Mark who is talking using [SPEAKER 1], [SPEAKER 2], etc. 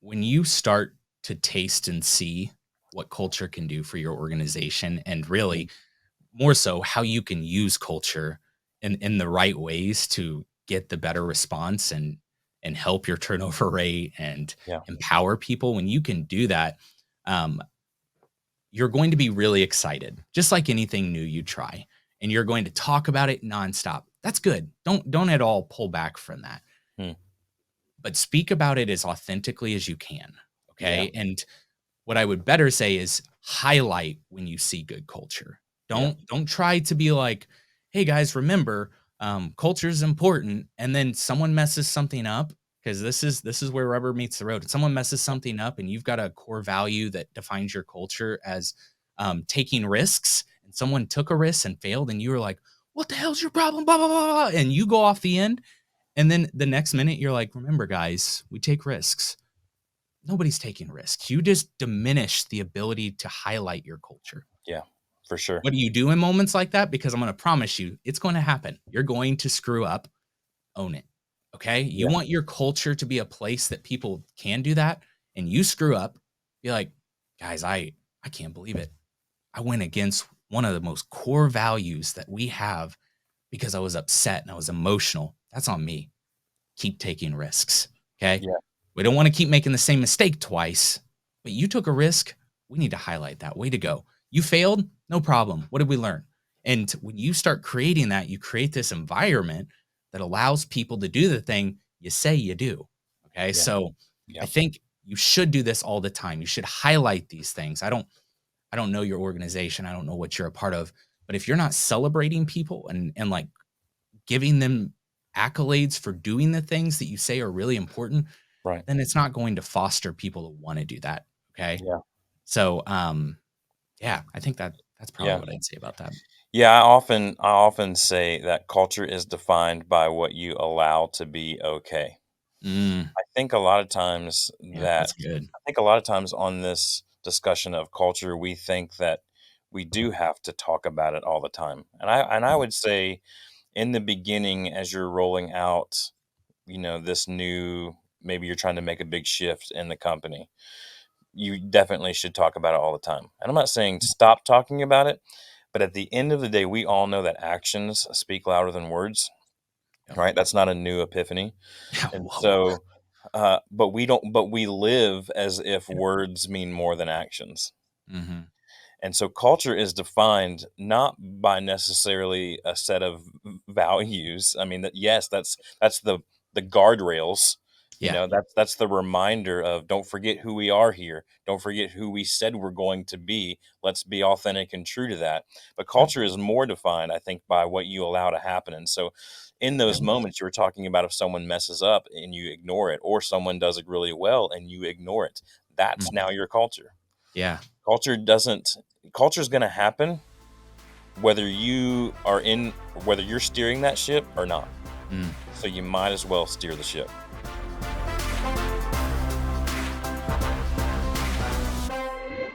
[SPEAKER 1] when you start to taste and see what culture can do for your organization, and
[SPEAKER 2] Mm.
[SPEAKER 1] really more so how you can use culture in the right ways to get the better response and help your turnover rate and
[SPEAKER 2] Yeah.
[SPEAKER 1] empower people, when you can do that, um, you're going to be really excited, just like anything new you try, and you're going to talk about it nonstop. That's good. Don't at all pull back from that,
[SPEAKER 2] Mm.
[SPEAKER 1] but speak about it as authentically as you can.
[SPEAKER 2] Yeah.
[SPEAKER 1] Okay. And what I would better say is highlight when you see good culture.
[SPEAKER 2] Yeah.
[SPEAKER 1] Don't try to be like, "Hey guys, remember, culture is important." And then someone messes something up, because this is where rubber meets the road. If someone messes something up, and you've got a core value that defines your culture as taking risks, and someone took a risk and failed, and you were like, "What the hell's your problem?" Blah blah blah, blah, and you go off the end, and then the next minute you're like, "Remember, guys, we take risks." Nobody's taking risks. You just diminish the ability to highlight your culture.
[SPEAKER 2] Yeah. For sure.
[SPEAKER 1] What do you do in moments like that? Because I'm going to promise you, it's going to happen. You're going to screw up. Own it. Okay. You
[SPEAKER 2] Yeah.
[SPEAKER 1] want your culture to be a place that people can do that. And you screw up, be like, guys, I can't believe it. I went against one of the most core values that we have because I was upset and I was emotional. That's on me. Keep taking risks. Okay.
[SPEAKER 2] Yeah.
[SPEAKER 1] We don't want to keep making the same mistake twice, but you took a risk. We need to highlight that. Way to go. You failed. No problem. What did we learn? And when you start creating that, you create this environment that allows people to do the thing you say you do. Okay.
[SPEAKER 2] Yeah.
[SPEAKER 1] So I
[SPEAKER 2] Yeah.
[SPEAKER 1] think you should do this all the time. You should highlight these things. I don't know your organization. I don't know what you're a part of, but if you're not celebrating people and like giving them accolades for doing the things that you say are really important,
[SPEAKER 2] Right.
[SPEAKER 1] then it's not going to foster people to want to do that. Okay.
[SPEAKER 2] Yeah.
[SPEAKER 1] So, yeah, I think that's probably
[SPEAKER 2] Yeah.
[SPEAKER 1] what I'd say about that.
[SPEAKER 2] Yeah. I often say that culture is defined by what you allow to be okay.
[SPEAKER 1] Mm,
[SPEAKER 2] I think a lot of times
[SPEAKER 1] yeah,
[SPEAKER 2] that
[SPEAKER 1] that's good.
[SPEAKER 2] I think a lot of times on this discussion of culture, we think that we do have to talk about it all the time. And I
[SPEAKER 1] Mm,
[SPEAKER 2] would say in the beginning, as you're rolling out, this new, maybe you're trying to make a big shift in the company, you definitely should talk about it all the time. And I'm not saying stop talking about it, but at the end of the day, we all know that actions speak louder than words,
[SPEAKER 1] yep.
[SPEAKER 2] right? That's not a new epiphany.
[SPEAKER 1] Yeah.
[SPEAKER 2] And
[SPEAKER 1] Whoa.
[SPEAKER 2] so, but we live as if
[SPEAKER 1] Yeah.
[SPEAKER 2] words mean more than actions.
[SPEAKER 1] Hmm.
[SPEAKER 2] And so culture is defined not by necessarily a set of values. I mean, yes, that's the guardrails.
[SPEAKER 1] Yeah.
[SPEAKER 2] That's the reminder of don't forget who we are here. Don't forget who we said we're going to be. Let's be authentic and true to that. But
[SPEAKER 1] Yep.
[SPEAKER 2] culture is more defined, I think, by what you allow to happen. And so in those
[SPEAKER 1] Yep.
[SPEAKER 2] moments you were talking about, if someone messes up and you ignore it, or someone does it really well and you ignore it, that's
[SPEAKER 1] Mhm.
[SPEAKER 2] now your culture.
[SPEAKER 1] Yeah.
[SPEAKER 2] Culture doesn't Culture is going to happen whether whether you're steering that ship or not.
[SPEAKER 1] Mm.
[SPEAKER 2] So you might as well steer the ship.